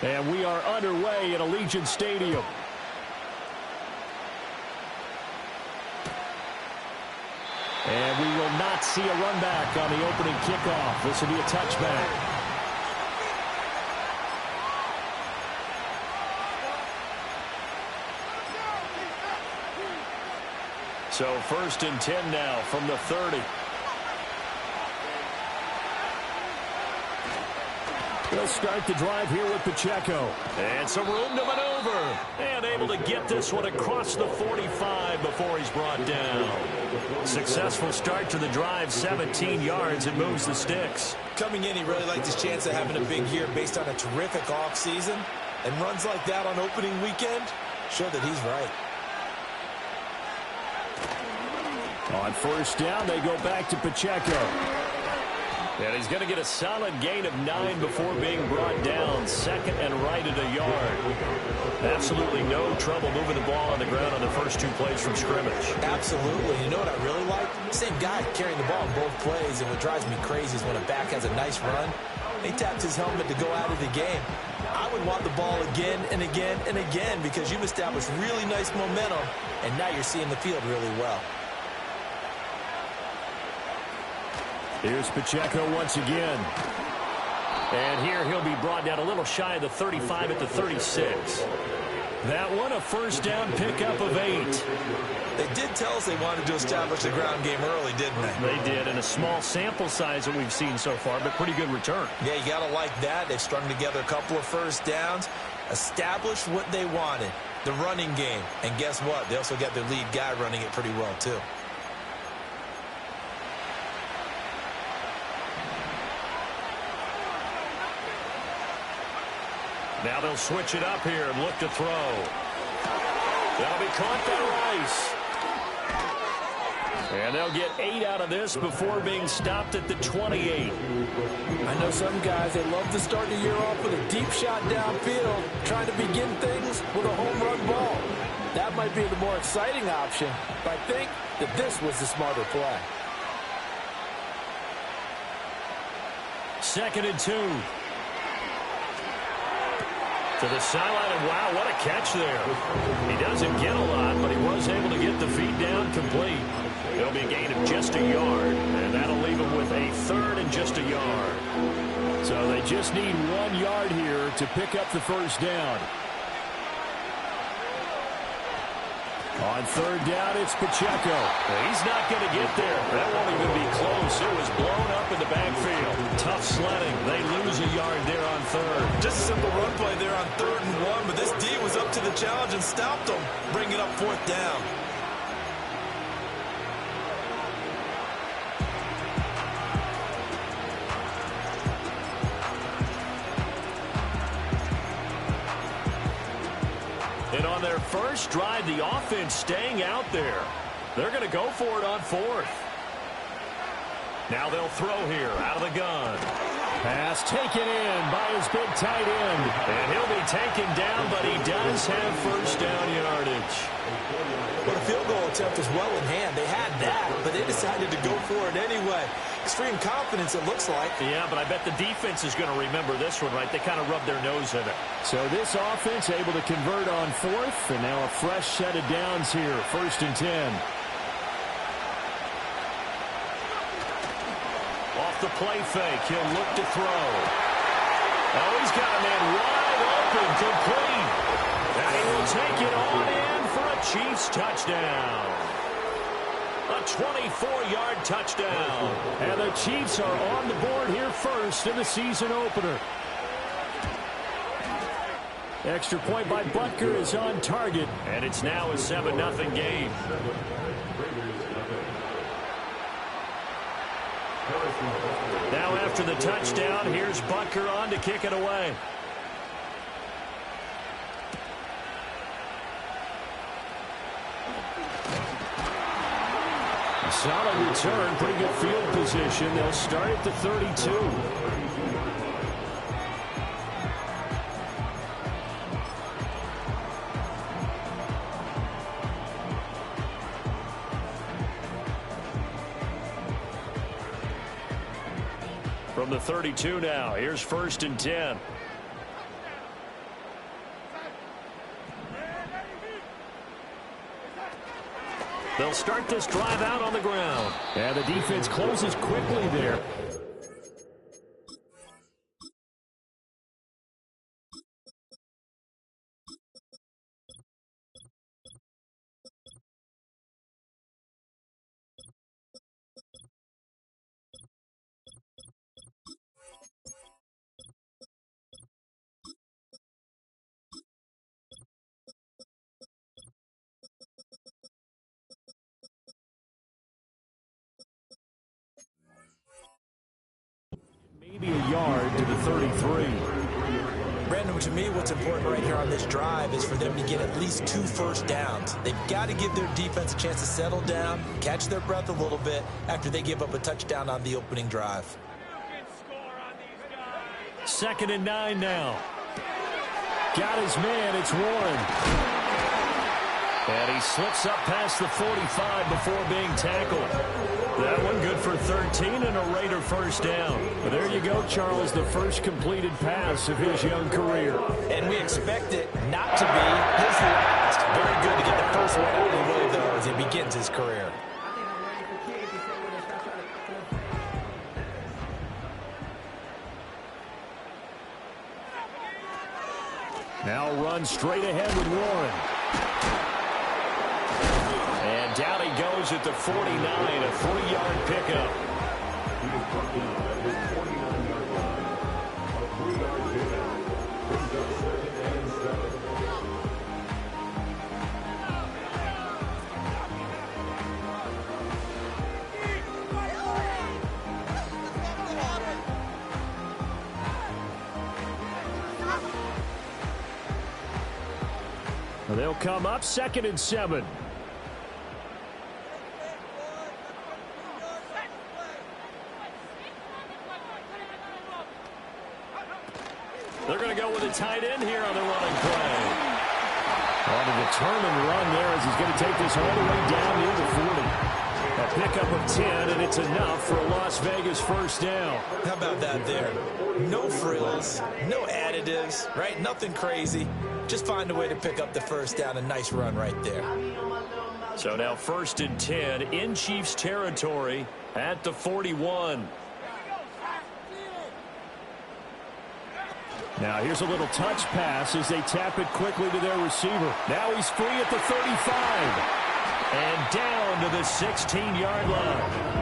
And we are underway at Allegiant Stadium. And we will not see a run back on the opening kickoff. This will be a touchback. So 1st and 10 now from the 30. They'll start the drive here with Pacheco. And some room to maneuver. And able to get this one across the 45 before he's brought down. Successful start to the drive, 17 yards, and moves the sticks. Coming in, he really liked his chance of having a big year based on a terrific offseason. And runs like that on opening weekend show that he's right. On 1st down, they go back to Pacheco. And he's going to get a solid gain of 9 before being brought down. 2nd and right at a yard. Absolutely no trouble moving the ball on the ground on the first 2 plays from scrimmage. Absolutely. You know what I really like? Same guy carrying the ball in both plays. And what drives me crazy is when a back has a nice run, he taps his helmet to go out of the game. I would want the ball again and again and again because you've established really nice momentum, and now you're seeing the field really well. Here's Pacheco once again. And here he'll be brought down a little shy of the 35 at the 36. That one a 1st down pickup of 8. They did tell us they wanted to establish the ground game early, didn't they? They did, and a small sample size that we've seen so far, but pretty good return. Yeah, you got to like that. They've strung together a couple of 1st downs, established what they wanted, the running game. And guess what? They also got their lead guy running it pretty well, too. Now they'll switch it up here and look to throw. That'll be caught by Rice. And they'll get 8 out of this before being stopped at the 28. I know some guys, they love to start the year off with a deep shot downfield, trying to begin things with a home run ball. That might be the more exciting option, but I think that this was the smarter play. 2nd and 2. To the sideline, and wow, what a catch there. He doesn't get a lot, but he was able to get the feet down complete. It'll be a gain of just a yard, and that'll leave him with a 3rd and just a yard. So they just need 1 yard here to pick up the 1st down. On 3rd down, it's Pacheco. He's not going to get there. That won't even be close. It was blown up in the backfield. Tough sledding. They lose a yard there on 3rd. Just a simple run play there on 3rd and 1, but this D was up to the challenge and stopped them, bringing up 4th down. And on their first drive, the offense staying out there. They're going to go for it on 4th. Now they'll throw here out of the gun. Pass taken in by his big tight end. And he'll be taken down, but he does have 1st down yardage. Well, the field goal attempt was well in hand. They had that, but they decided to go for it anyway. Extreme confidence, it looks like. Yeah, but I bet the defense is going to remember this one, right? They kind of rubbed their nose in it. So this offense able to convert on 4th, and now a fresh set of downs here, 1st and 10. Off the play fake, he'll look to throw. Oh, he's got a man wide open, complete. And he will take it on in for a Chiefs touchdown. A 24-yard touchdown. And the Chiefs are on the board here first in the season opener. Extra point by Butker is on target. And it's now a 7-0 game. Now after the touchdown, here's Butker on to kick it away. Solid return, pretty good field position. They'll start at the 32. From the 32 now, here's 1st and 10. They'll start this drive out on the ground. And the defense closes quickly there. Maybe a yard to the 33. Brandon, to me, what's important right here on this drive is for them to get at least 2 first downs. They've got to give their defense a chance to settle down, catch their breath a little bit after they give up a touchdown on the opening drive. 2nd and 9 now. Got his man. It's Warren. And he slips up past the 45 before being tackled. That one good for 13 and a Raider first down. But there you go, Charles, the first completed pass of his young career. And we expect it not to be his last. Very good to get the first one out of the way, though, as he begins his career. Now run straight ahead with Warren. And down he goes at the 49, a 3-yard pickup. They'll come up 2nd and 7. They're going to go with a tight end here on the running play. On a determined run there as he's going to take this all the way down near the 40. A pickup of 10, and it's enough for a Las Vegas first down. How about that there? No frills, no additives, right? Nothing crazy. Just find a way to pick up the first down. A nice run right there. So now 1st and 10 in Chiefs territory at the 41. Now here's a little touch pass as they tap it quickly to their receiver. Now he's free at the 35. And down to the 16-yard line.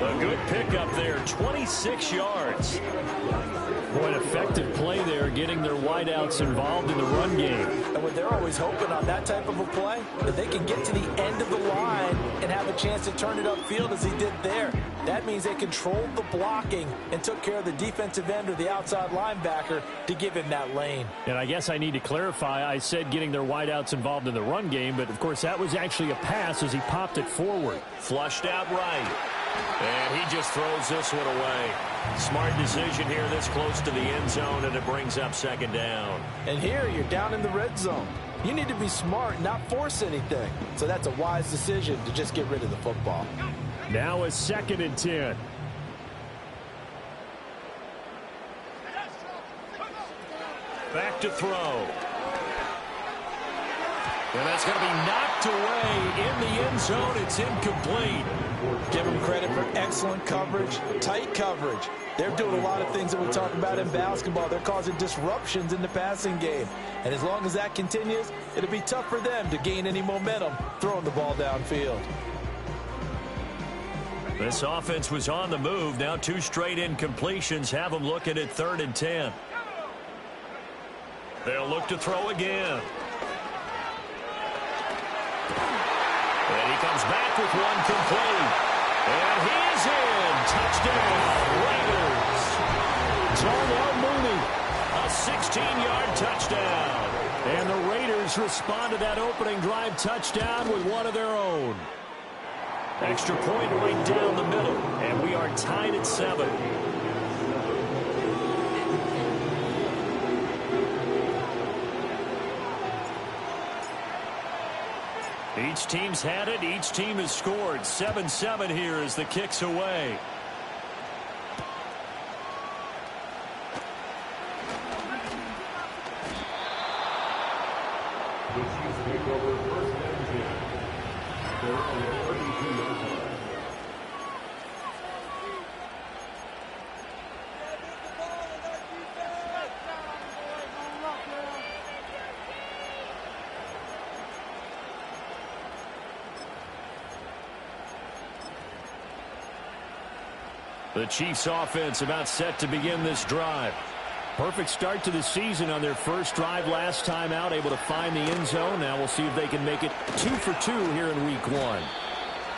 A good pickup there, 26 yards. Boy, an effective play there, getting their wideouts involved in the run game. And what they're always hoping on that type of a play, that they can get to the end of the line and have a chance to turn it upfield as he did there. That means they controlled the blocking and took care of the defensive end or the outside linebacker to give him that lane. And I guess I need to clarify, I said getting their wideouts involved in the run game, but of course that was actually a pass as he popped it forward. Flushed out right. And he just throws this one away. Smart decision here this close to the end zone, and it brings up 2nd down. And here you're down in the red zone. You need to be smart, not force anything. So that's a wise decision to just get rid of the football. Now a 2nd and 10. Back to throw. And that's going to be knocked away in the end zone. It's incomplete. Give them credit for excellent coverage, tight coverage. They're doing a lot of things that we talk about in basketball. They're causing disruptions in the passing game. And as long as that continues, it'll be tough for them to gain any momentum throwing the ball downfield. This offense was on the move. Now 2 straight incompletions have them looking at 3rd and 10. They'll look to throw again. And he comes back with one complete. And he's in. Touchdown, Raiders. Darnell Mooney, a 16-yard touchdown. And the Raiders respond to that opening drive touchdown with one of their own. Extra point right down the middle. And we are tied at 7. Each team's had it. Each team has scored. 7-7 here as the kick's away. The Chiefs offense about set to begin this drive. Perfect start to the season on their first drive last time out, able to find the end zone. Now we'll see if they can make it 2 for 2 here in week 1.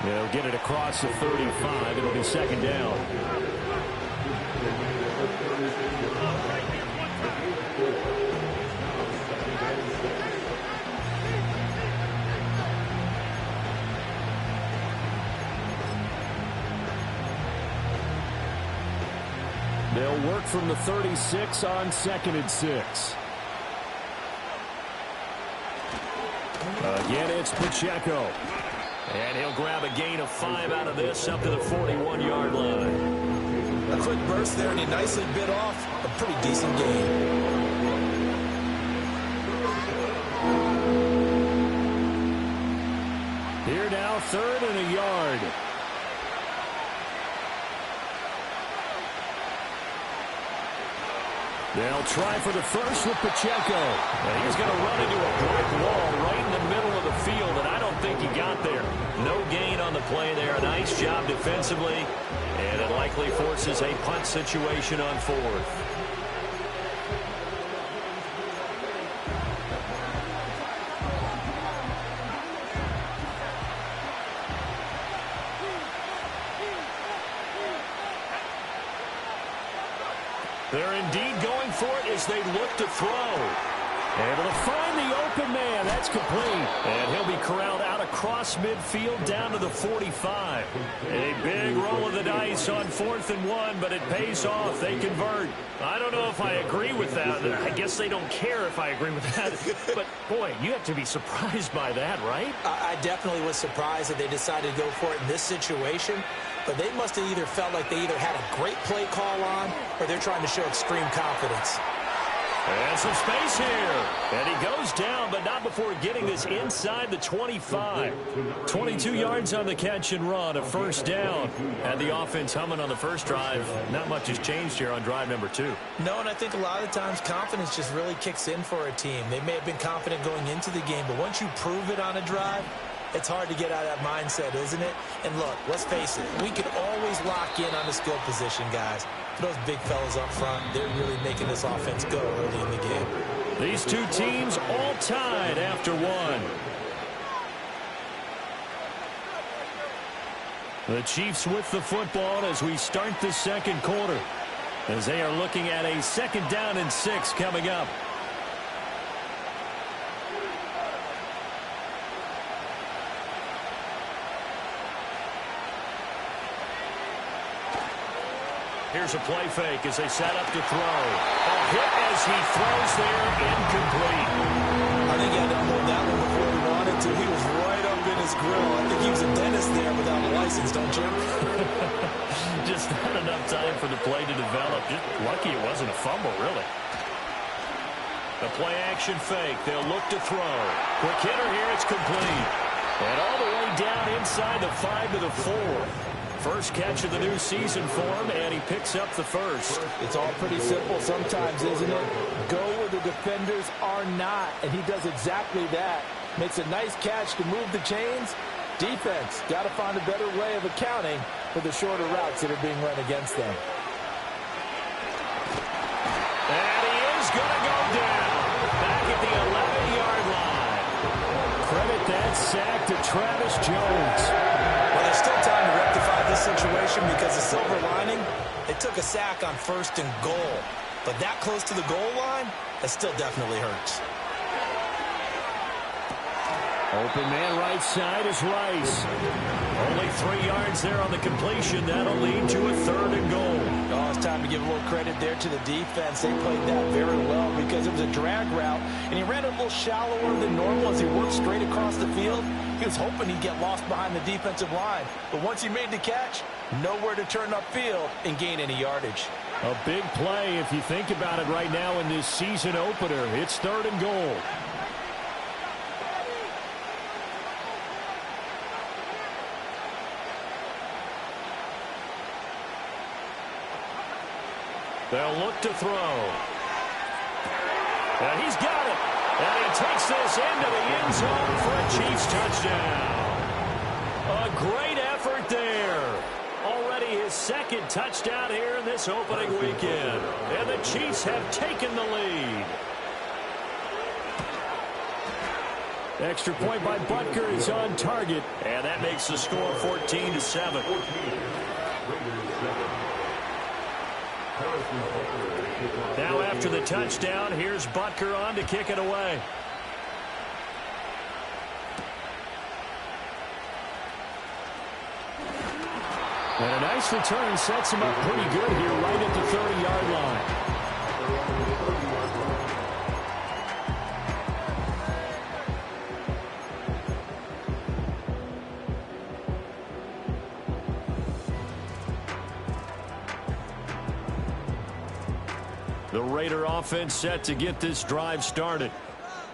They'll get it across the 35. It'll be second down. They'll work from the 36 on 2nd and 6. Again, it's Pacheco. And he'll grab a gain of 5 out of this up to the 41-yard line. A quick burst there, and he nicely bit off a pretty decent gain. Here now, 3rd and a yard. They'll try for the first with Pacheco. And he's going to run into a brick wall right in the middle of the field, and I don't think he got there. No gain on the play there. A nice job defensively, and it likely forces a punt situation on 4th. They're indeed going for it as they look to throw. Able to find the open man. That's complete. And he'll be corralled out across midfield down to the 45. A big roll of the dice on 4th and 1, but it pays off. They convert. I don't know if I agree with that. I guess they don't care if I agree with that. But, boy, you have to be surprised by that, right? I definitely was surprised that they decided to go for it in this situation. But they must have either felt like they either had a great play call on or they're trying to show extreme confidence. And some space here. And he goes down, but not before getting this inside the 25. 22 yards on the catch and run, a first down. Had the offense humming on the first drive. Not much has changed here on drive number 2. No, and I think a lot of times confidence just really kicks in for a team. They may have been confident going into the game, but once you prove it on a drive, it's hard to get out of that mindset, isn't it? And look, let's face it, we can always lock in on the skill position, guys. Those big fellas up front, they're really making this offense go early in the game. These two teams all tied after 1. The Chiefs with the football as we start the second quarter, as they are looking at a 2nd down and 6 coming up. Here's a play fake as they set up to throw. A hit as he throws there, incomplete. I think he had to hold that one before he wanted to. He was right up in his grill. I think he was a dentist there without a license, don't you? Just not enough time for the play to develop. Just lucky it wasn't a fumble, really. The play action fake. They'll look to throw. Quick hitter here. It's complete. And all the way down inside the 5 to the 4. First catch of the new season for him, and he picks up the first. It's all pretty simple sometimes, isn't it? Go where the defenders are not, and he does exactly that. Makes a nice catch to move the chains. Defense, got to find a better way of accounting for the shorter routes that are being run against them. And he is going to go down. Back at the 11-yard line. Credit that sack to Travis Jones. Well, there's still time to rectify this situation because the silver lining, they took a sack on 1st and goal. But that close to the goal line, that still definitely hurts. Open man right side is Rice. Only 3 yards there on the completion. That'll lead to a 3rd and goal. Oh, it's time to give a little credit there to the defense. They played that very well because it was a drag route, and he ran a little shallower than normal as he worked straight across the field. He was hoping he'd get lost behind the defensive line. But once he made the catch, nowhere to turn upfield and gain any yardage. A big play if you think about it right now in this season opener. It's 3rd and goal. They'll look to throw. And he's got it. And he takes this into the end zone for a Chiefs touchdown. A great effort there. Already his second touchdown here in this opening weekend. And the Chiefs have taken the lead. Extra point by Butker is on target. And that makes the score 14-7. Now after the touchdown, here's Butker on to kick it away. And a nice return sets him up pretty good here right at the 30-yard line. The Raider offense set to get this drive started.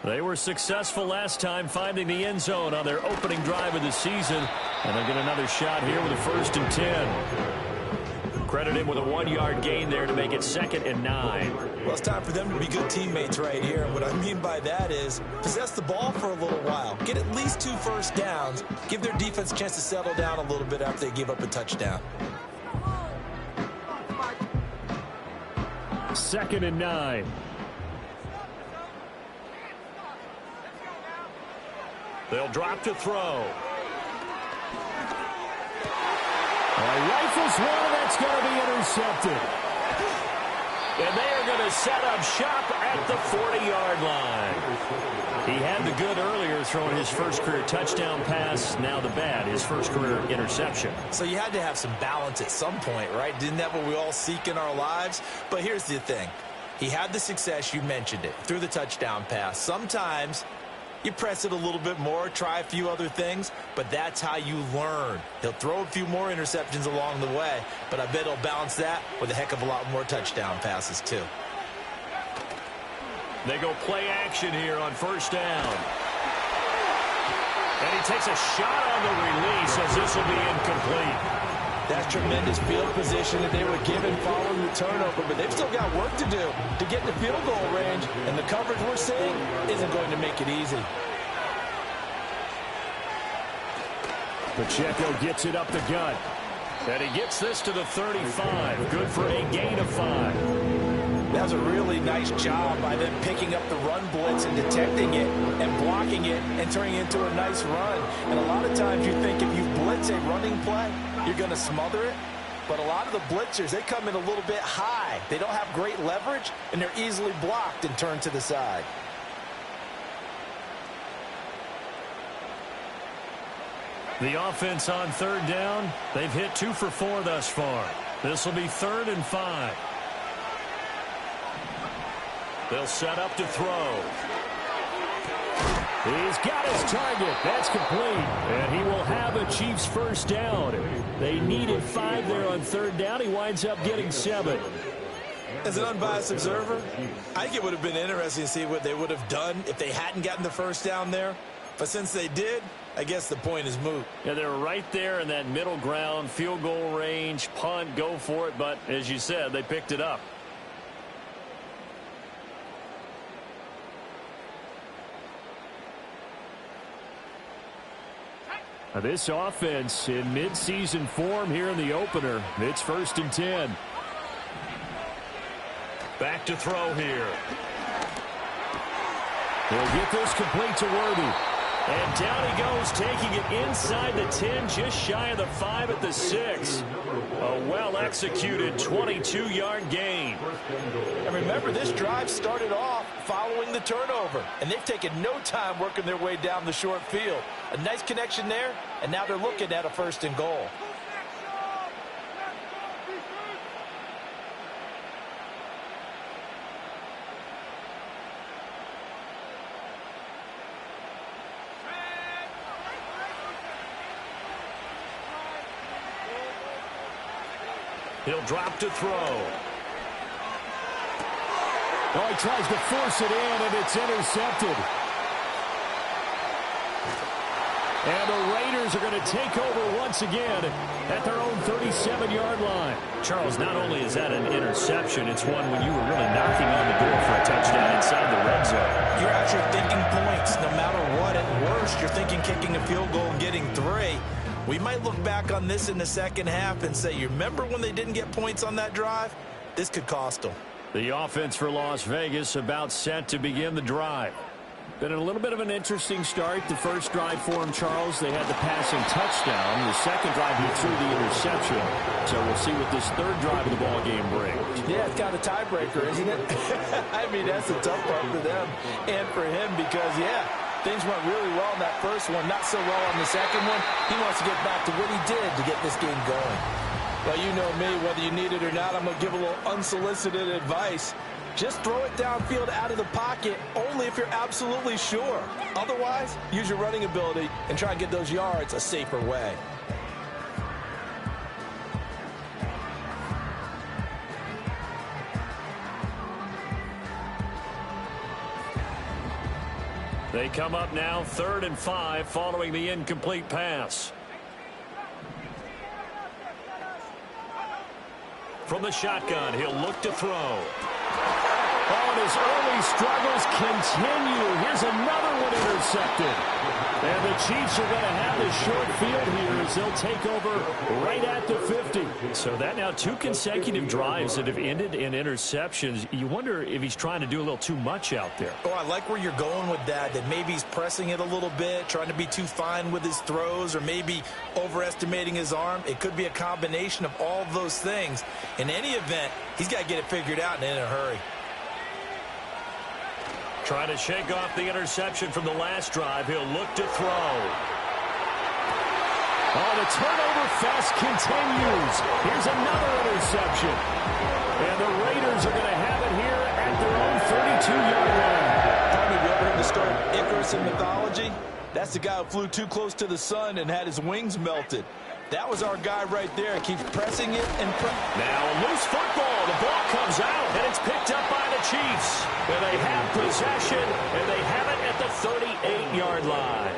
They were successful last time finding the end zone on their opening drive of the season. And they'll get another shot here with a 1st and 10. Credit him with a 1-yard gain there to make it 2nd and 9. Well, it's time for them to be good teammates right here. And what I mean by that is possess the ball for a little while. Get at least 2 first downs. Give their defense a chance to settle down a little bit after they give up a touchdown. 2nd and 9. They'll drop to throw. Rifles one, and that's going to be intercepted. And they are going to set up shop at the 40-yard line. He had the good earlier, throwing his first career touchdown pass. Now the bad, his first career interception. So you had to have some balance at some point, right? Didn't that what we all seek in our lives? But here's the thing. He had the success, you mentioned it, through the touchdown pass. Sometimes you press it a little bit more, try a few other things, but that's how you learn. He'll throw a few more interceptions along the way, but I bet he'll balance that with a heck of a lot more touchdown passes, too. They go play action here on 1st down. And he takes a shot on the release as this will be incomplete. That's tremendous field position that they were given following the turnover, but they've still got work to do to get in the field goal range, and the coverage we're seeing isn't going to make it easy. Pacheco gets it up the gut. And he gets this to the 35. Good for a gain of 5. That was a really nice job by them picking up the run blitz and detecting it and blocking it and turning it into a nice run. And a lot of times you think if you blitz a running play, you're going to smother it. But a lot of the blitzers, they come in a little bit high. They don't have great leverage, and they're easily blocked and turned to the side. The offense on 3rd down, they've hit 2 for 4 thus far. This will be 3rd and 5. They'll set up to throw. He's got his target. That's complete. And he will have a Chiefs 1st down. They needed 5 there on 3rd down. He winds up getting 7. As an unbiased observer, I think it would have been interesting to see what they would have done if they hadn't gotten the 1st down there. But since they did, I guess the point is moot. Yeah, they're right there in that middle ground, field goal range, punt, go for it. But as you said, they picked it up. This offense in midseason form here in the opener. It's 1st and 10. Back to throw here. He'll get this complete to Worthy. And down he goes, taking it inside the 10, just shy of the 5 at the 6. A well-executed 22-yard gain. And remember, this drive started off following the turnover, and they've taken no time working their way down the short field. A nice connection there, and now they're looking at a 1st and goal. He'll drop to throw. Oh, he tries to force it in, and it's intercepted. And the Raiders are going to take over once again at their own 37-yard line. Charles, not only is that an interception, it's one when you were really knocking on the door for a touchdown inside the red zone. You're actually thinking points no matter what. At worst, you're thinking kicking a field goal and getting 3. We might look back on this in the second half and say, you remember when they didn't get points on that drive? This could cost them. The offense for Las Vegas about set to begin the drive. Been a little bit of an interesting start. The first drive for him, Charles, they had the passing touchdown. The second drive, he threw the interception. So we'll see what this third drive of the ball game brings. Yeah, it's kind of a tiebreaker, isn't it? I mean, that's the tough part for them and for him because, yeah, things went really well in that first one, not so well on the second one. He wants to get back to what he did to get this game going. Well, you know me, whether you need it or not, I'm going to give a little unsolicited advice. Just throw it downfield out of the pocket only if you're absolutely sure. Otherwise, use your running ability and try and get those yards a safer way. They come up now 3rd and 5 following the incomplete pass. From the shotgun, he'll look to throw. Oh, and his early struggles continue. Here's another one intercepted. And the Chiefs are going to have the short field here as they'll take over right at the 50. So that now 2 consecutive drives that have ended in interceptions. You wonder if he's trying to do a little too much out there. Oh, I like where you're going with that maybe he's pressing it a little bit, trying to be too fine with his throws, or maybe overestimating his arm. It could be a combination of all of those things. In any event, he's got to get it figured out and in a hurry. Trying to shake off the interception from the last drive. He'll look to throw. Oh, the turnover fest continues. Here's another interception. And the Raiders are going to have it here at their own 32-yard line. Tommy, have you ever heard the story of Icarus in mythology? That's the guy who flew too close to the sun and had his wings melted. That was our guy right there. Keeps pressing it and now a loose football. The ball comes out, and it's picked up by the Chiefs. And they have possession, and they have it at the 38-yard line.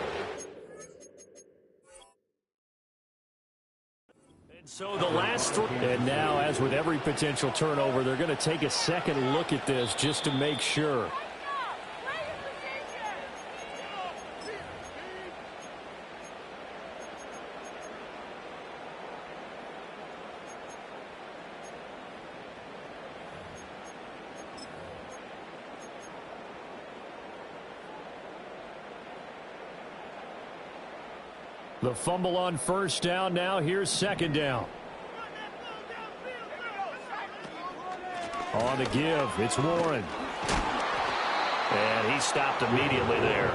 And so the last 3. And now, as with every potential turnover, they're going to take a second look at this just to make sure. The fumble on first down now. Here's second down. On the give, it's Warren. And he stopped immediately there.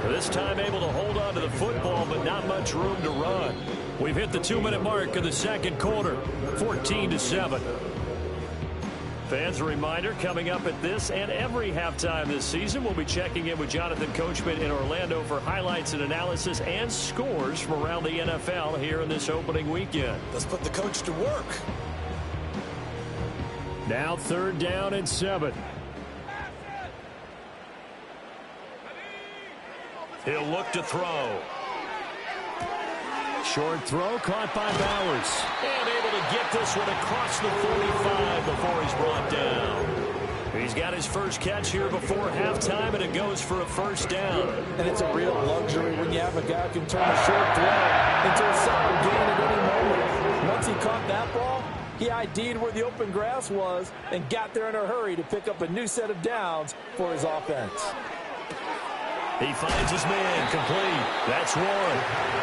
This time able to hold on to the football, but not much room to run. We've hit the 2-minute mark of the second quarter, 14-7. Fans, a reminder, coming up at this and every halftime this season, we'll be checking in with Jonathan Coachman in Orlando for highlights and analysis and scores from around the NFL here in this opening weekend. Let's put the coach to work. Now 3rd down and 7. He'll look to throw. Short throw caught by Bowers. And able to get this one across the 45 before he's brought down. He's got his first catch here before halftime, and it goes for a first down. And it's a real luxury when you have a guy who can turn a short throw into a solid gain at any moment. Once he caught that ball, he ID'd where the open grass was and got there in a hurry to pick up a new set of downs for his offense. He finds his man complete. That's Warren.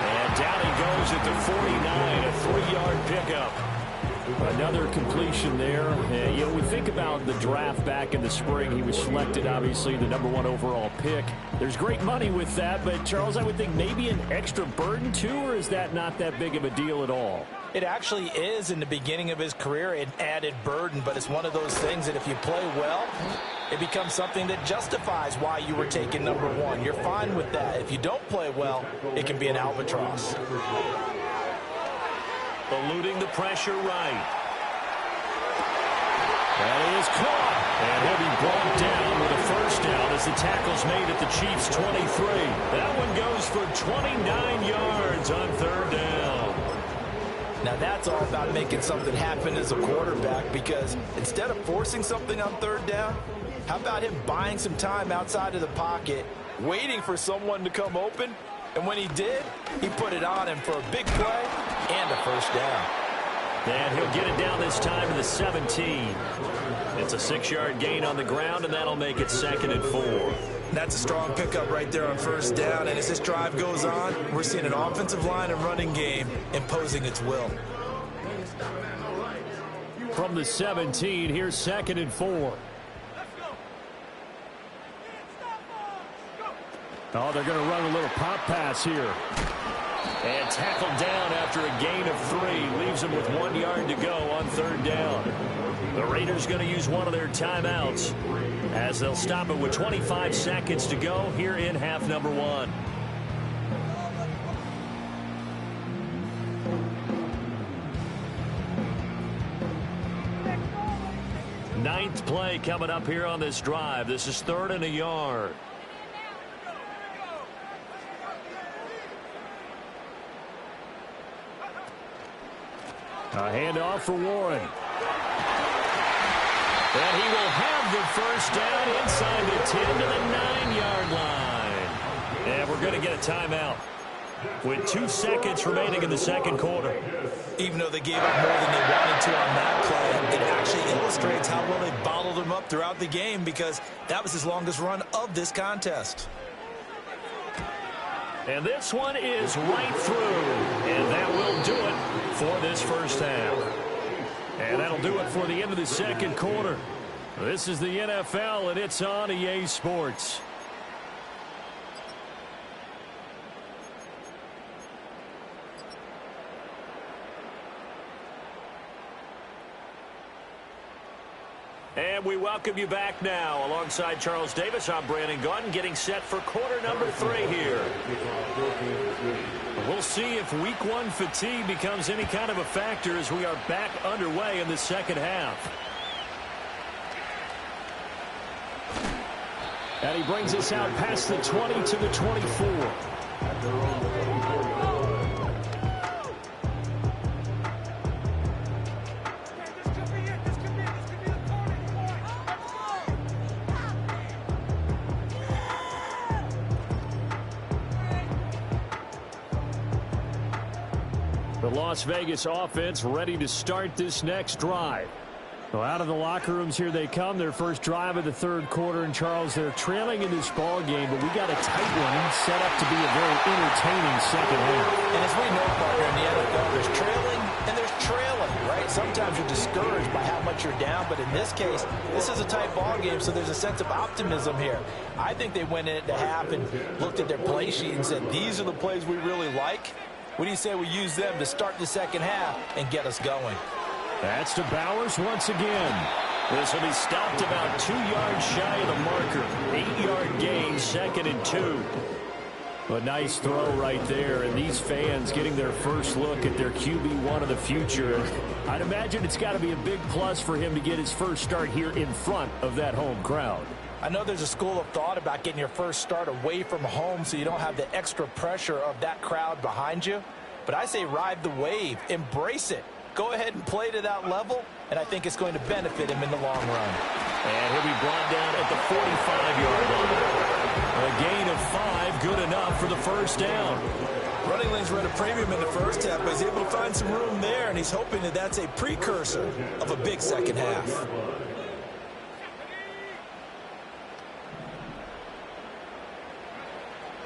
And down he goes at the 49, a 3-yard pickup. Another completion there. You know, we think about the draft back in the spring. He was selected, obviously, the #1 overall pick. There's great money with that, but, Charles, I would think maybe an extra burden, too, or is that not that big of a deal at all? It actually is in the beginning of his career an added burden, but it's one of those things that if you play well, it becomes something that justifies why you were taken #1. You're fine with that. If you don't play well, it can be an albatross. Eluding the pressure right. That is caught. And he'll be brought down with a first down as as the tackle's made at the Chiefs' 23. That one goes for 29 yards on third down. Now that's all about making something happen as a quarterback, because instead of forcing something on third down, how about him buying some time outside of the pocket, waiting for someone to come open, and when he did, he put it on him for a big play and a first down. And he'll get it down this time to the 17. It's a 6-yard gain on the ground, and that'll make it 2nd and 4. That's a strong pickup right there on first down, and as this drive goes on, we're seeing an offensive line and running game imposing its will. From the 17, here's 2nd and 4. Oh, they're going to run a little pop pass here. And tackled down after a gain of 3. Leaves them with 1 yard to go on third down. The Raiders going to use one of their timeouts as they'll stop it with 25 seconds to go here in half number 1. Ninth play coming up here on this drive. This is 3rd and a yard. A handoff for Warren. And he will have the first down inside the 10 to the 9-yard line. And we're going to get a timeout with 2 seconds remaining in the second quarter. Even though they gave up more than they wanted to on that play, it actually illustrates how well they bottled him up throughout the game, because that was his longest run of this contest. And this one is right through. And that will do it for this first half. And that'll do it for the end of the second quarter. This is the NFL, and it's on EA Sports. And we welcome you back now. Alongside Charles Davis, I'm Brandon Gunn, getting set for quarter number 3 here. We'll see if week 1 fatigue becomes any kind of a factor as we are back underway in the second half. And he brings us out past the 20 to the 24. The Las Vegas offense ready to start this next drive. Well, out of the locker rooms here they come. Their first drive of the third quarter. And, Charles, they're trailing in this ball game, but we got a tight one set up to be a very entertaining second half. And as we know, partner, in the NFL, there's trailing and there's trailing, right? Sometimes you're discouraged by how much you're down, but in this case, this is a tight ball game, so there's a sense of optimism here. I think they went into half and looked at their play sheet and said, these are the plays we really like. What do you say we use them to start the second half and get us going? That's to Bowers once again. This will be stopped about 2 yards shy of the marker. 8-yard gain, 2nd and 2. A nice throw right there, and these fans getting their first look at their QB1 of the future. I'd imagine it's got to be a big plus for him to get his first start here in front of that home crowd. I know there's a school of thought about getting your first start away from home so you don't have the extra pressure of that crowd behind you. But I say ride the wave. Embrace it. Go ahead and play to that level, and I think it's going to benefit him in the long run. And he'll be brought down at the 45-yard line. A gain of 5, good enough for the first down. Running lanes run a premium in the first half, but he's able to find some room there, and he's hoping that that's a precursor of a big second half.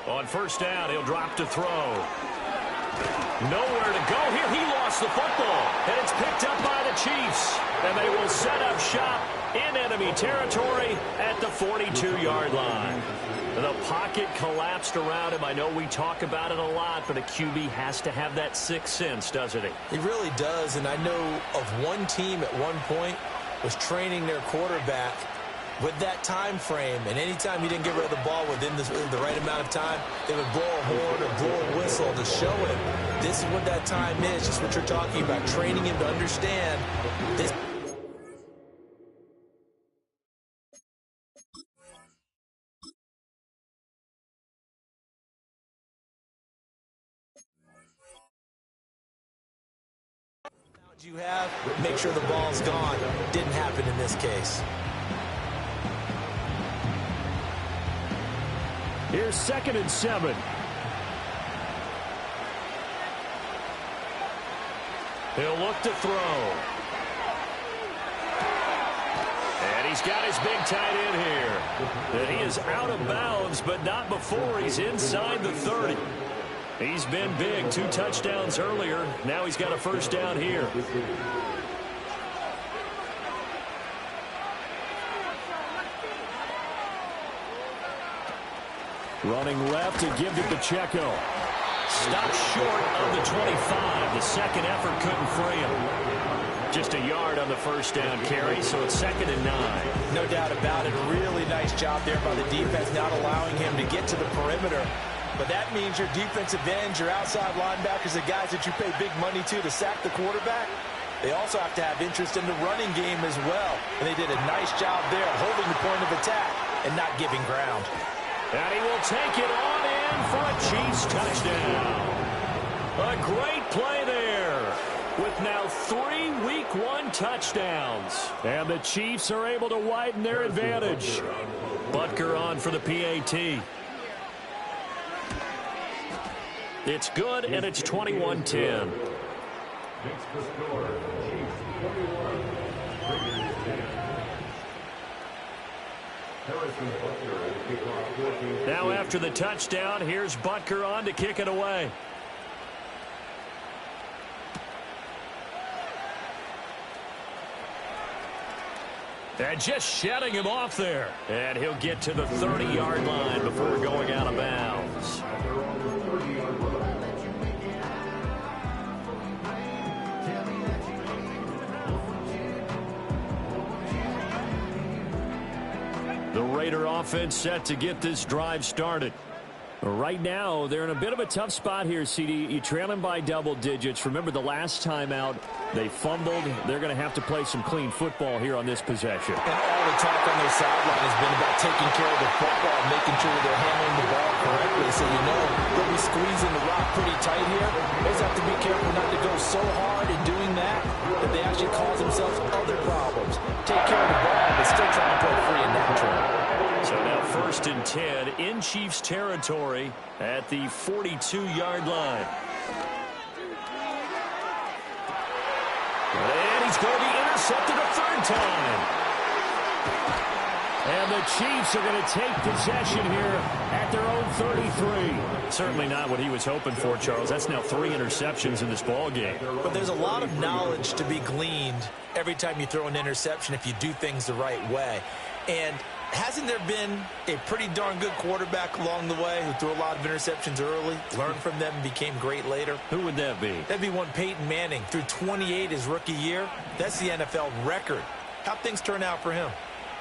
On first down, he'll drop to throw. Nowhere to go here. He lost the football, and it's picked up by the Chiefs. And they will set up shop in enemy territory at the 42-yard line. The pocket collapsed around him. I know we talk about it a lot, but a QB has to have that sixth sense, doesn't he? He really does, and I know of one team at one point was training their quarterback with that time frame, and anytime he didn't get rid of the ball within the right amount of time, they would blow a horn or blow a whistle to show him this is what that time is, just what you're talking about, training him to understand this. You have, make sure the ball's gone. Didn't happen in this case. Here's 2nd and 7. He'll look to throw. And he's got his big tight end here. And he is out of bounds, but not before he's inside the 30. He's been big. 2 touchdowns earlier. Now he's got a first down here. Running left to give to Pacheco. Stopped short of the 25. The second effort couldn't free him. Just a yard on the first down carry, so it's 2nd and 9. No doubt about it. Really nice job there by the defense, not allowing him to get to the perimeter. But that means your defensive ends, your outside linebackers, the guys that you pay big money to sack the quarterback, they also have to have interest in the running game as well. And they did a nice job there, holding the point of attack and not giving ground. And he will take it on in for a Chiefs touchdown. A great play there with now 3 Week 1 touchdowns. And the Chiefs are able to widen their advantage. Butker on for the PAT. It's good, and it's 21-10. Now after the touchdown, here's Butker on to kick it away. And just shedding him off there. And he'll get to the 30-yard line before going out of bounds. The Raider offense set to get this drive started. Right now, they're in a bit of a tough spot here, CD. You trail them by double digits. Remember the last time out, they fumbled. They're going to have to play some clean football here on this possession. And all the talk on their sideline has been about taking care of the football, making sure they're handling the ball correctly. So you know they'll be squeezing the rock pretty tight here. They just have to be careful not to go so hard in doing that they actually cause themselves other problems. Take care of the ball, but still trying to play free and natural. So now 1st and 10 in Chiefs territory at the 42-yard line. And he's going to be intercepted a 3rd time. And the Chiefs are going to take possession here at their own 33. Certainly not what he was hoping for, Charles. That's now 3 interceptions in this ball game. But there's a lot of knowledge to be gleaned every time you throw an interception if you do things the right way. And hasn't there been a pretty darn good quarterback along the way who threw a lot of interceptions early, learned from them, and became great later? Who would that be? That'd be one Peyton Manning. Threw 28 his rookie year. That's the NFL record. How'd things turn out for him?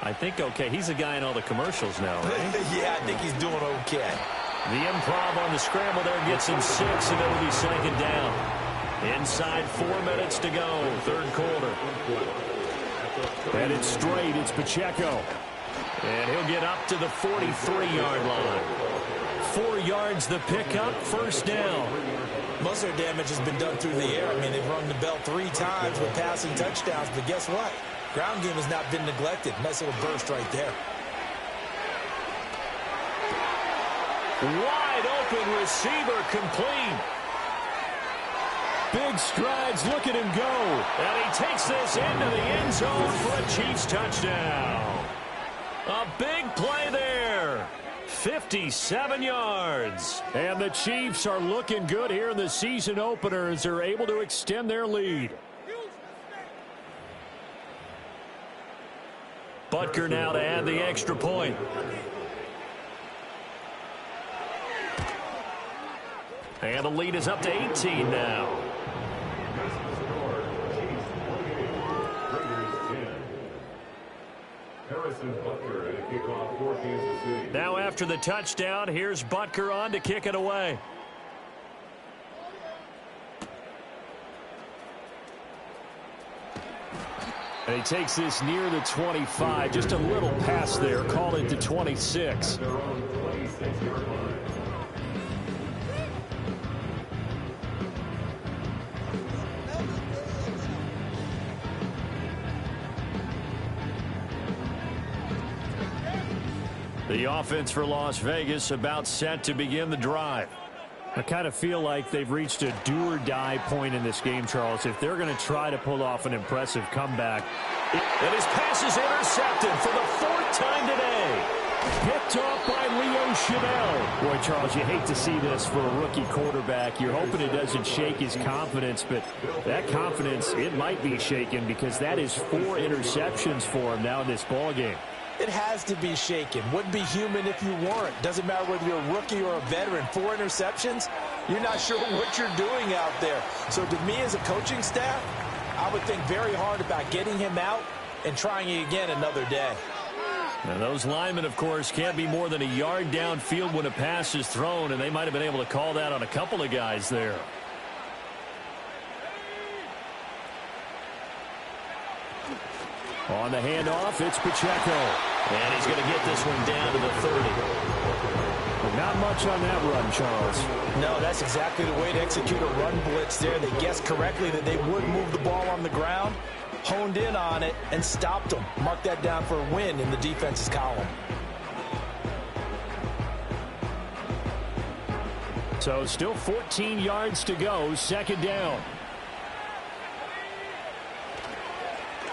I think okay. He's a guy in all the commercials now, right? Yeah, I think he's doing okay. The improv on the scramble there gets him 6, and it'll be 2nd down. Inside 4 minutes to go, 3rd quarter. And it's straight. It's Pacheco. And he'll get up to the 43-yard line. 4 yards the pickup, 1st down. Most of their damage has been done through the air. I mean, they've rung the bell 3 times with passing touchdowns, but guess what? Ground game has not been neglected. Nice little burst right there. Wide open receiver, complete. Big strides, look at him go. And he takes this into the end zone for a Chiefs touchdown. A big play there. 57 yards. And the Chiefs are looking good here in the season opener as they're able to extend their lead. Butker now to add the extra point. And the lead is up to 18 now. Now after the touchdown, here's Butker on to kick it away. And he takes this near the 25. Just a little pass there. Call it the 26. The offense for Las Vegas about set to begin the drive. I kind of feel like they've reached a do-or-die point in this game, Charles. If they're going to try to pull off an impressive comeback. And his pass is intercepted for the 4th time today. Picked off by Leo Chenal. Boy, Charles, you hate to see this for a rookie quarterback. You're hoping it doesn't shake his confidence, but that confidence, it might be shaken because that is 4 interceptions for him now in this ballgame. It has to be shaken. Wouldn't be human if you weren't. Doesn't matter whether you're a rookie or a veteran. 4 interceptions, you're not sure what you're doing out there. So to me as a coaching staff, I would think very hard about getting him out and trying it again another day. Now those linemen, of course, can't be more than a yard downfield when a pass is thrown, and they might have been able to call that on a couple of guys there. On the handoff, it's Pacheco. And he's going to get this one down to the 30. Not much on that run, Charles. No, that's exactly the way to execute a run blitz there. They guessed correctly that they would move the ball on the ground, honed in on it, and stopped them. Mark that down for a win in the defense's column. So still 14 yards to go, 2nd down.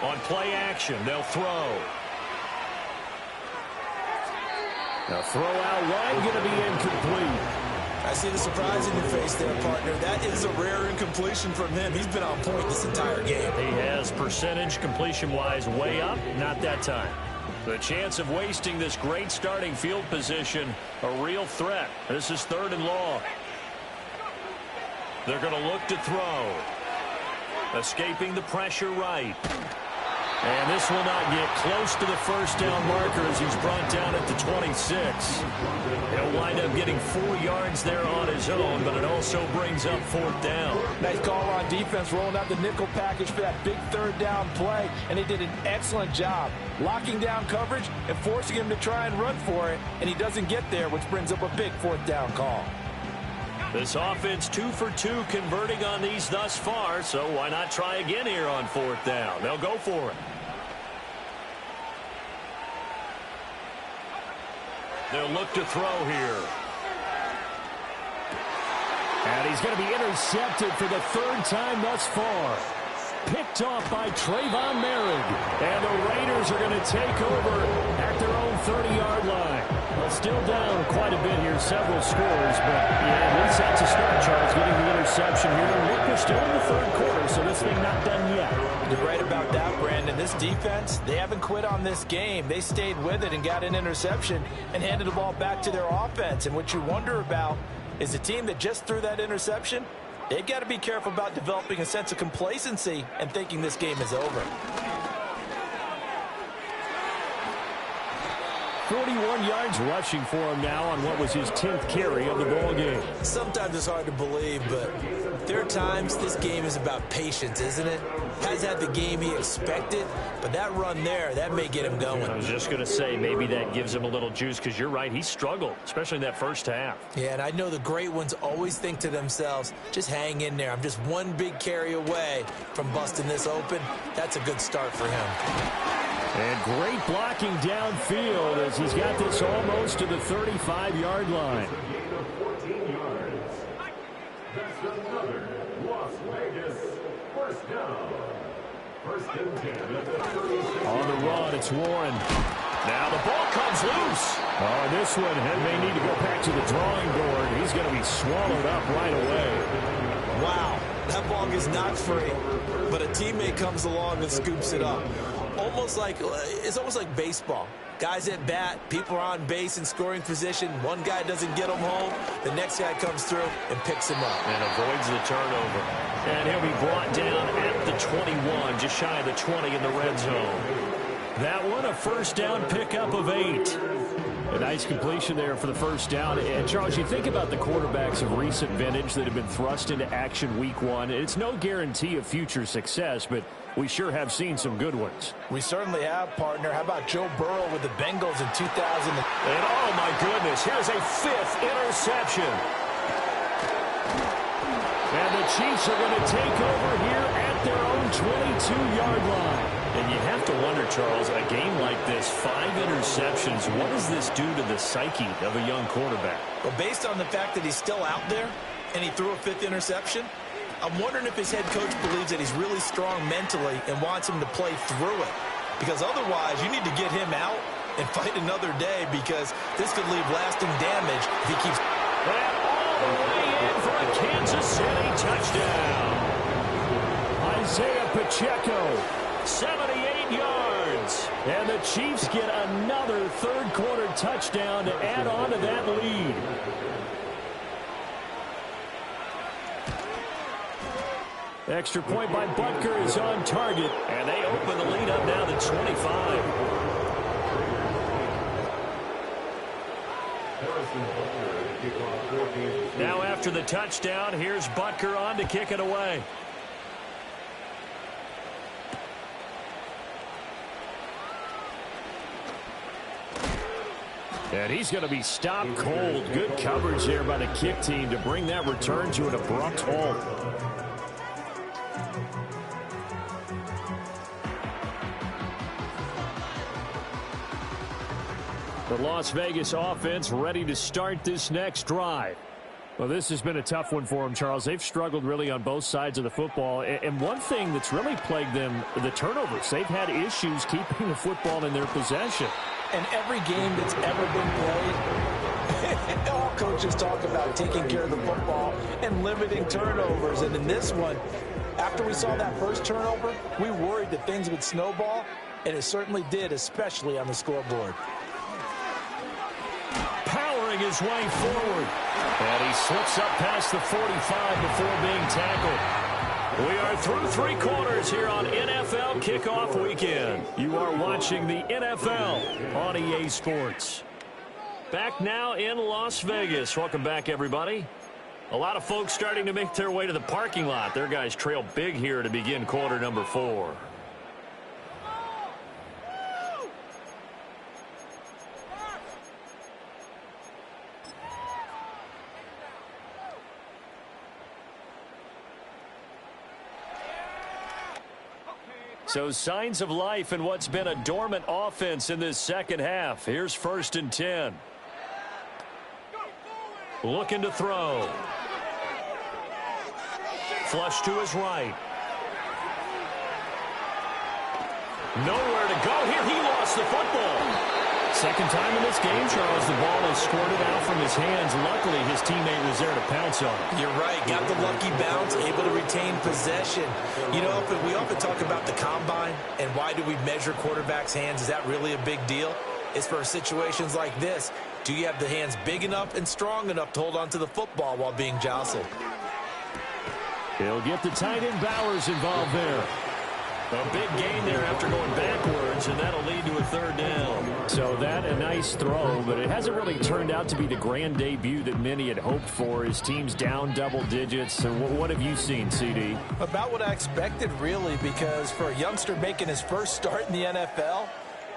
On play action, they'll throw. The throw out wide going to be incomplete. I see the surprise in your face there, partner. That is a rare incompletion from him. He's been on point this entire game. He has percentage completion-wise way up, not that time. The chance of wasting this great starting field position, a real threat. This is 3rd and long. They're going to look to throw. Escaping the pressure right. And this will not get close to the 1st down marker as he's brought down at the 26. He'll wind up getting 4 yards there on his own, but it also brings up 4th down. Nice call on defense, rolling out the nickel package for that big 3rd down play, and they did an excellent job locking down coverage and forcing him to try and run for it, and he doesn't get there, which brings up a big 4th down call. This offense 2 for 2 converting on these thus far, so why not try again here on 4th down? They'll go for it. They'll look to throw here. And he's going to be intercepted for the 3rd time thus far. Picked off by Trayvon Merrick. And the Raiders are going to take over at their own 30-yard line. Well, still down quite a bit here, several scores, but yeah, at least that's a start, Charles, getting the interception here. Look, we're still in the 3rd quarter, so this thing not done yet. You're right about that, Brandon. This defense, they haven't quit on this game. They stayed with it and got an interception and handed the ball back to their offense. And what you wonder about is the team that just threw that interception, they've got to be careful about developing a sense of complacency and thinking this game is over. 41 yards rushing for him now on what was his 10th carry of the ball game. Sometimes it's hard to believe, but there are times this game is about patience, isn't it? Has had the game he expected, but that run there, that may get him going. I was just going to say, maybe that gives him a little juice, because you're right, he struggled, especially in that 1st half. Yeah, and I know the great ones always think to themselves, just hang in there. I'm just one big carry away from busting this open. That's a good start for him. And great blocking downfield as he's got this almost to the 35-yard line. On the run, it's Warren. Now the ball comes loose. Oh, this one may need to go back to the drawing board. He's going to be swallowed up right away. Wow, that ball is not free, but a teammate comes along and scoops it up. It's almost like baseball. Guys at bat, people are on base in scoring position. One guy doesn't get him home. The next guy comes through and picks him up. And avoids the turnover. And he'll be brought down at the 21, just shy of the 20 in the red zone. That one, a 1st down pickup of 8. A nice completion there for the 1st down. And, Charles, you think about the quarterbacks of recent vintage that have been thrust into action week 1. It's no guarantee of future success, but we sure have seen some good ones. We certainly have, partner. How about Joe Burrow with the Bengals in 2000? And, oh, my goodness, here's a 5th interception. And the Chiefs are going to take over here at their own 22-yard line. And you have have to wonder, Charles, a game like this, 5 interceptions, what does this do to the psyche of a young quarterback? Well, based on the fact that he's still out there and he threw a 5th interception, I'm wondering if his head coach believes that he's really strong mentally and wants him to play through it. Because otherwise, you need to get him out and fight another day, because this could leave lasting damage if he keeps... And all the way in for a Kansas City touchdown. Isaiah Pacheco. 78 yards. And the Chiefs get another third-quarter touchdown to add on to that lead. Extra point by Butker is on target. And they open the lead up now to 25. Now after the touchdown, here's Butker on to kick it away. And he's going to be stopped cold. Good coverage there by the kick team to bring that return to an abrupt halt. The Las Vegas offense ready to start this next drive. Well, this has been a tough one for them, Charles. They've struggled really on both sides of the football. And one thing that's really plagued them, the turnovers. They've had issues keeping the football in their possession. And every game that's ever been played, all coaches talk about taking care of the football and limiting turnovers. And in this one, after we saw that first turnover, we worried that things would snowball, and it certainly did, especially on the scoreboard. Powering his way forward. And he slips up past the 45 before being tackled. We are through 3 quarters here on NFL Kickoff Weekend. You are watching the NFL on EA Sports. Back now in Las Vegas. Welcome back, everybody. A lot of folks starting to make their way to the parking lot. Their guys trail big here to begin quarter number 4. So signs of life in what's been a dormant offense in this second half. Here's 1st and 10. Looking to throw. Flush to his right. Nowhere to go here. He lost the football. Second time in this game, Charles, the ball has squirted out from his hands. Luckily, his teammate was there to pounce on it. You're right. Got the lucky bounce, able to retain possession. You know, we often talk about the combine and why do we measure quarterbacks' hands. Is that really a big deal? It's for situations like this. Do you have the hands big enough and strong enough to hold on to the football while being jostled? He'll get the tight end Bowers involved there. A big gain there after going backwards, and that'll lead to a 3rd down. So that a nice throw, but it hasn't really turned out to be the grand debut that many had hoped for. His team's down double digits. So what have you seen, CD? About what I expected, really, because for a youngster making his first start in the NFL,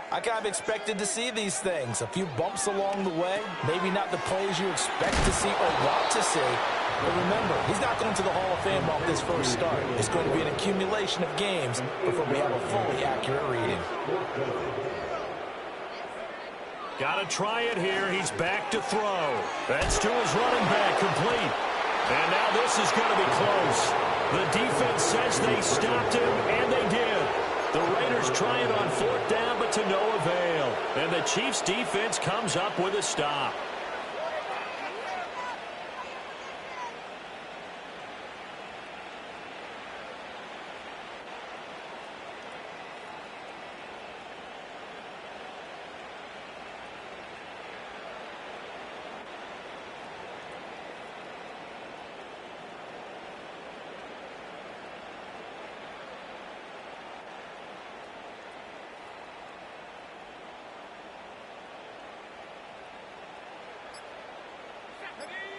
I kind of expected to see these things. A few bumps along the way, maybe not the plays you expect to see or want to see. But remember, he's not going to the Hall of Fame off this first start. It's going to be an accumulation of games before we have a fully accurate reading. Got to try it here. He's back to throw. That's to his running back, complete. And now this is going to be close. The defense says they stopped him, and they did. The Raiders try it on 4th down, but to no avail. And the Chiefs' defense comes up with a stop.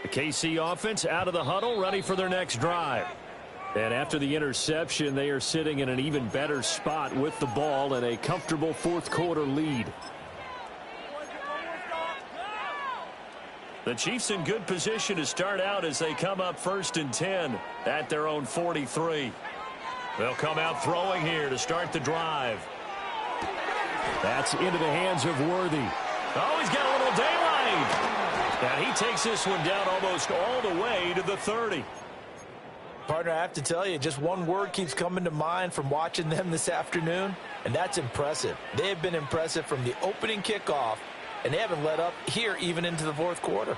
The KC offense out of the huddle, ready for their next drive. And after the interception, they are sitting in an even better spot with the ball and a comfortable 4th quarter lead. The Chiefs in good position to start out as they come up 1st and 10 at their own 43. They'll come out throwing here to start the drive. That's into the hands of Worthy. Oh, he's got a little daylight. And he takes this one down almost all the way to the 30. Partner, I have to tell you, just one word keeps coming to mind from watching them this afternoon, and that's impressive. They have been impressive from the opening kickoff, and they haven't let up here even into the fourth quarter.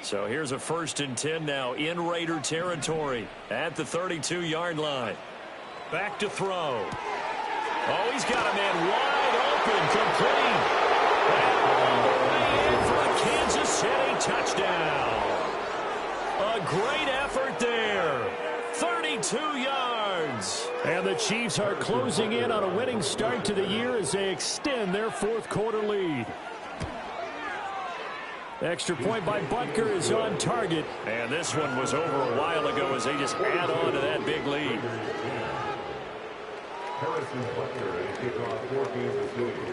So here's a 1st and 10 now in Raider territory at the 32-yard line. Back to throw. Oh, he's got a man wide open, complete. And all the way in for a Kansas City touchdown. A great effort there. 32 yards. And the Chiefs are closing in on a winning start to the year as they extend their fourth quarter lead. Extra point by Butker is on target. And this one was over a while ago as they just add on to that big lead.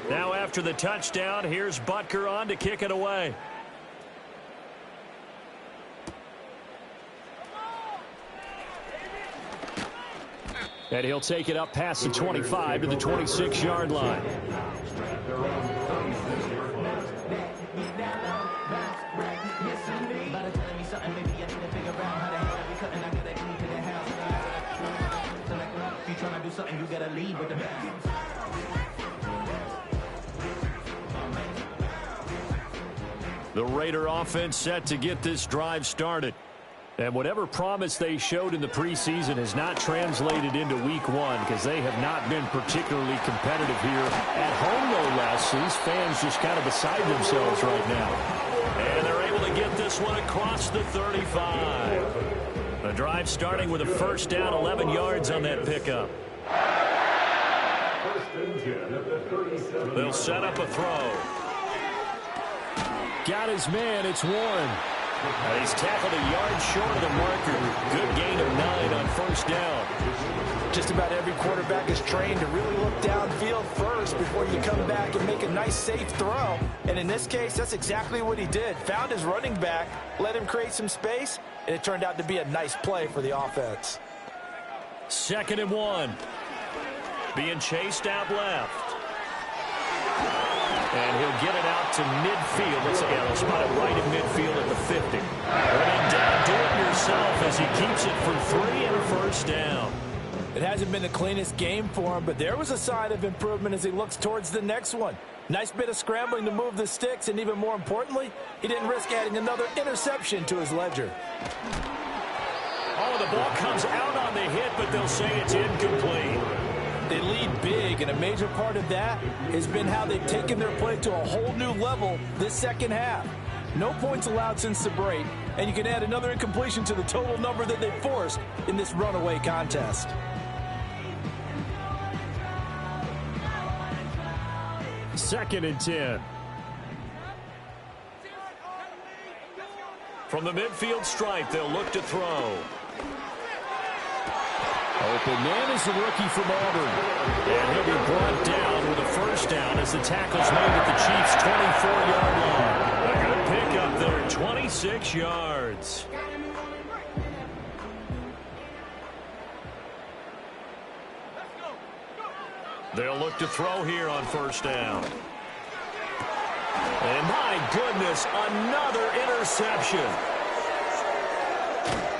Now after the touchdown, here's Butker on to kick it away. And he'll take it up past the 25 to the 26-yard line. The Raider offense set to get this drive started. And whatever promise they showed in the preseason has not translated into week one because they have not been particularly competitive here at home, no less. These fans just kind of beside themselves right now. And they're able to get this one across the 35. The drive starting with a 1st down, 11 yards on that pickup. They'll set up a throw. Got his man. It's Warren. He's tackled a yard short of the marker. Good gain of 9 on 1st down. Just about every quarterback is trained to really look downfield first before you come back and make a nice, safe throw. And in this case, that's exactly what he did. Found his running back, let him create some space, and it turned out to be a nice play for the offense. 2nd and 1. Being chased out left. And he'll get it out to midfield. Let's again, he'll spot it right in midfield at the 50. Running down, do it yourself as he keeps it for 3 and a 1st down. It hasn't been the cleanest game for him, but there was a sign of improvement as he looks towards the next one. Nice bit of scrambling to move the sticks, and even more importantly, he didn't risk adding another interception to his ledger. Oh, the ball comes out on the hit, but they'll say it's incomplete. They lead big, and a major part of that has been how they've taken their play to a whole new level this second half. No points allowed since the break, and you can add another incompletion to the total number that they forced in this runaway contest. Second and 10. From the midfield stripe, they'll look to throw. Open man is the rookie from Auburn. And he'll be brought down with a 1st down as the tackle's made at the Chiefs' 24-yard line. A good pickup there, 26 yards. They'll look to throw here on 1st down. And my goodness, another interception.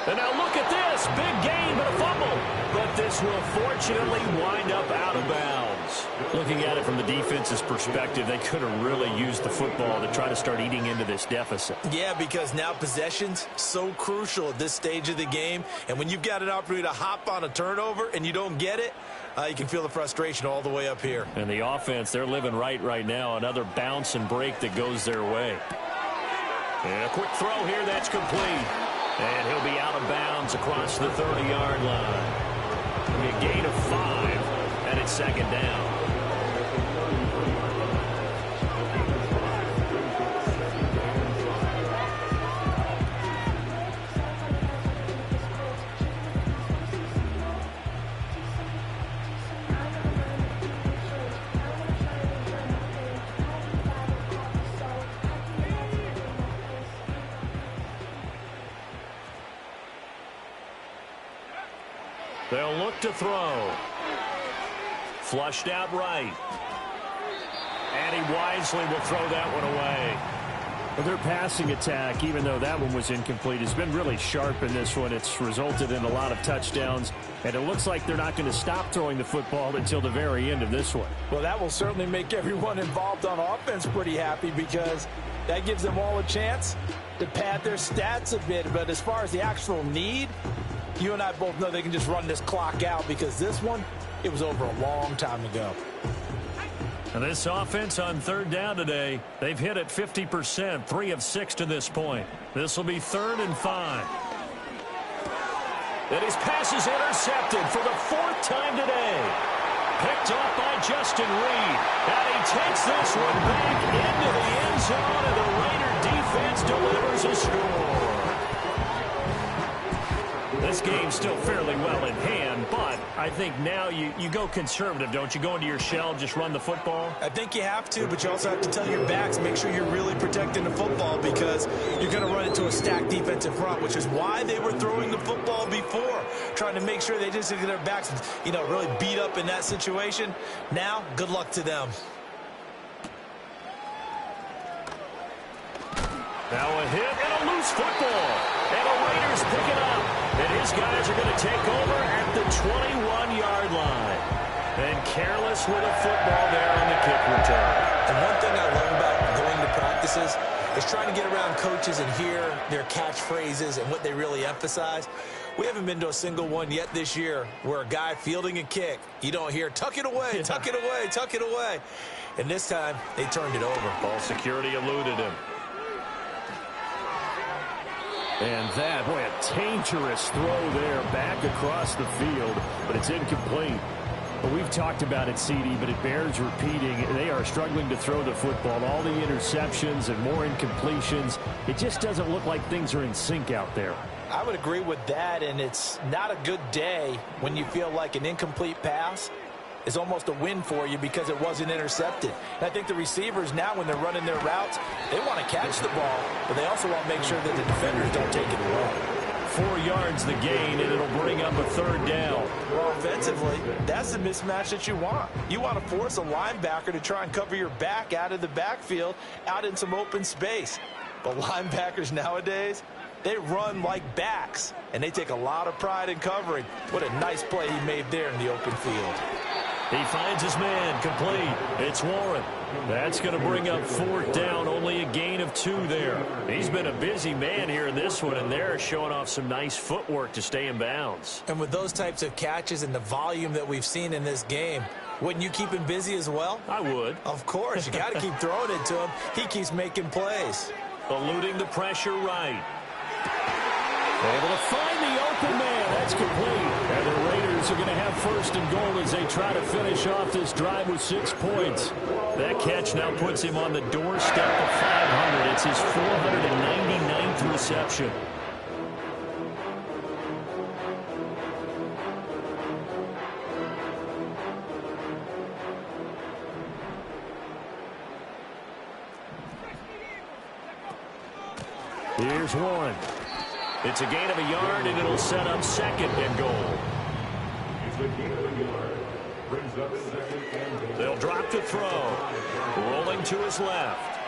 And now look at this. Big gain, but a fumble. But this will fortunately wind up out of bounds. Looking at it from the defense's perspective, they could have really used the football to try to start eating into this deficit. Yeah, because now possession's so crucial at this stage of the game. And when you've got an opportunity to hop on a turnover and you don't get it, you can feel the frustration all the way up here. And the offense, they're living right now. Another bounce and break that goes their way. And a quick throw here, that's complete. And he'll be out of bounds across the 30-yard line. A gain of 5, and it's 2nd down. They'll look to throw. Flushed out right. And he wisely will throw that one away. Well, their passing attack, even though that one was incomplete, has been really sharp in this one. It's resulted in a lot of touchdowns, and it looks like they're not going to stop throwing the football until the very end of this one. Well, that will certainly make everyone involved on offense pretty happy because that gives them all a chance to pad their stats a bit. But as far as the actual need, you and I both know they can just run this clock out because this one, it was over a long time ago. And this offense on third down today, they've hit it 50%, 3 of 6 to this point. This will be 3rd and 5. And his pass is intercepted for the 4th time today. Picked off by Justin Reed. And he takes this one back into the end zone, and the Raider defense delivers a score. This game's still fairly well in hand, but I think now you go conservative, don't you? Go into your shell, just run the football? I think you have to, but you also have to tell your backs, make sure you're really protecting the football because you're going to run into a stacked defensive front, which is why they were throwing the football before, trying to make sure they just get their backs, really beat up in that situation. Now, good luck to them. Now a hit and a loose football. And the Raiders pick it up. And his guys are going to take over at the 21-yard line. And careless with a football there on the kick return. And one thing I love about going to practices is trying to get around coaches and hear their catchphrases and what they really emphasize. We haven't been to a single one yet this year where a guy fielding a kick, you don't hear, tuck it away, tuck it away, tuck it away. And this time, they turned it over. Ball security eluded him. And that, boy, a dangerous throw there back across the field, but it's incomplete. Well, we've talked about it, CD, but it bears repeating. They are struggling to throw the football. All the interceptions and more incompletions. It just doesn't look like things are in sync out there. I would agree with that, and it's not a good day when you feel like an incomplete pass is almost a win for you because it wasn't intercepted. And I think the receivers now, when they're running their routes, they want to catch the ball, but they also want to make sure that the defenders don't take it away. 4 yards the gain, and it'll bring up a 3rd down. Well, offensively, that's the mismatch that you want. You want to force a linebacker to try and cover your back out of the backfield, out in some open space. But linebackers nowadays, they run like backs, and they take a lot of pride in covering. What a nice play he made there in the open field. He finds his man, complete. It's Warren. That's going to bring up 4th down, only a gain of 2 there. He's been a busy man here in this one, and they're showing off some nice footwork to stay in bounds. And with those types of catches and the volume that we've seen in this game, wouldn't you keep him busy as well? I would. Of course. You got to keep throwing it to him. He keeps making plays. Eluding the pressure right. Able to find the open man. That's complete. And the Raiders are going to have 1st and goal as they try to finish off this drive with 6 points. That catch now puts him on the doorstep of 500. It's his 499th reception. Here's Warren. It's a gain of a yard, and it'll set up 2nd and goal. They'll drop to throw. Rolling to his left.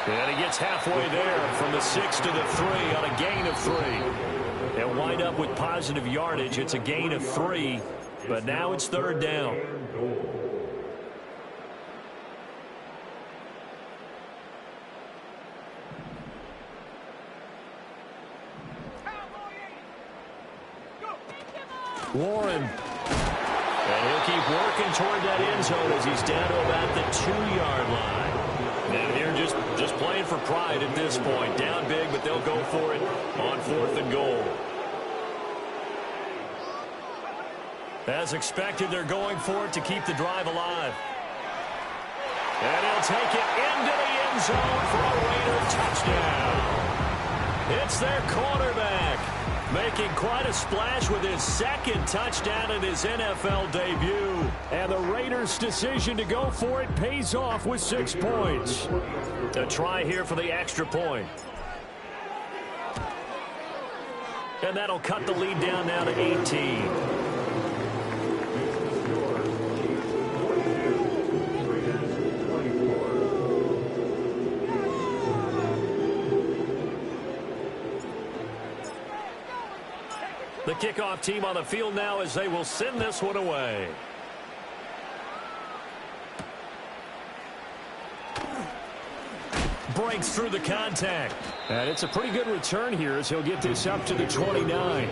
And he gets halfway there from the 6 to the 3 on a gain of 3. They'll wind up with positive yardage. It's a gain of 3, but now it's 3rd down. Warren. And he'll keep working toward that end zone as he's down to about the 2-yard line. And they're just playing for pride at this point. Down big, but they'll go for it on 4th and goal. As expected, they're going for it to keep the drive alive. And he'll take it into the end zone for a Raider touchdown. It's their quarterback, making quite a splash with his 2nd touchdown in his NFL debut. And the Raiders' decision to go for it pays off with 6 points. A try here for the extra point. And that'll cut the lead down now to 18. The kickoff team on the field now as they will send this one away. Breaks through the contact. And it's a pretty good return here as he'll get this up to the 29.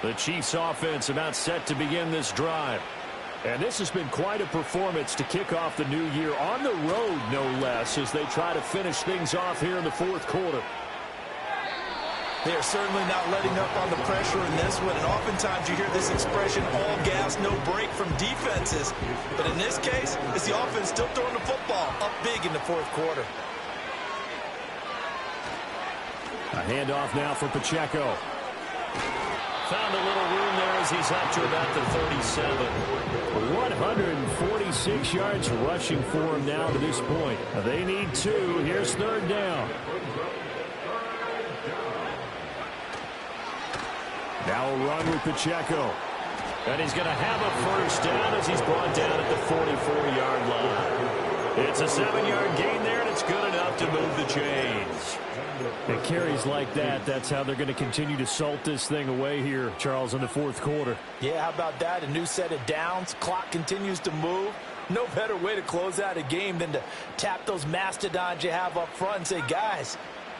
The Chiefs offense about set to begin this drive. And this has been quite a performance to kick off the new year on the road, no less, as they try to finish things off here in the fourth quarter. They are certainly not letting up on the pressure in this one, and oftentimes you hear this expression, all gas, no break from defenses. But in this case, it's the offense still throwing the football up big in the fourth quarter. A handoff now for Pacheco. Found a little room there as he's up to about the 37. 146 yards rushing for him now to this point. They need 2. Here's third down. Now a run with Pacheco. And he's going to have a first down as he's brought down at the 44-yard line. It's a 7-yard gain there, and it's good enough to move the chains. It carries like that. That's how they're going to continue to salt this thing away here, Charles, in the fourth quarter. Yeah, how about that? A new set of downs. Clock continues to move. No better way to close out a game than to tap those mastodons you have up front and say, guys,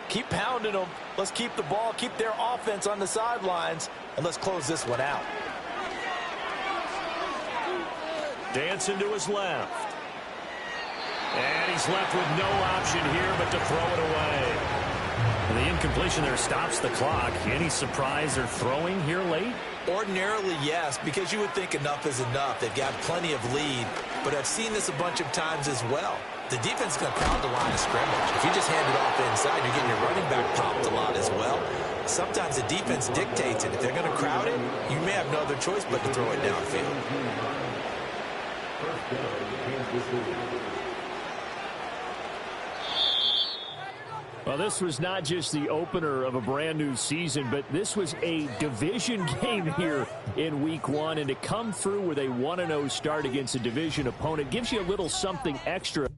keep pounding them. Let's keep the ball, keep their offense on the sidelines, and let's close this one out. Dancing to his left. And he's left with no option here but to throw it away. The incompletion there stops the clock. Any surprise they're throwing here late? Ordinarily, yes, because you would think enough is enough. They've got plenty of lead, but I've seen this a bunch of times as well. The defense is going to crowd the line of scrimmage. If you just hand it off inside, you're getting your running back popped a lot as well. Sometimes the defense dictates it. If they're going to crowd it, you may have no other choice but to throw it downfield. Well, this was not just the opener of a brand new season, but this was a division game here in week 1. And to come through with a 1-0 start against a division opponent gives you a little something extra.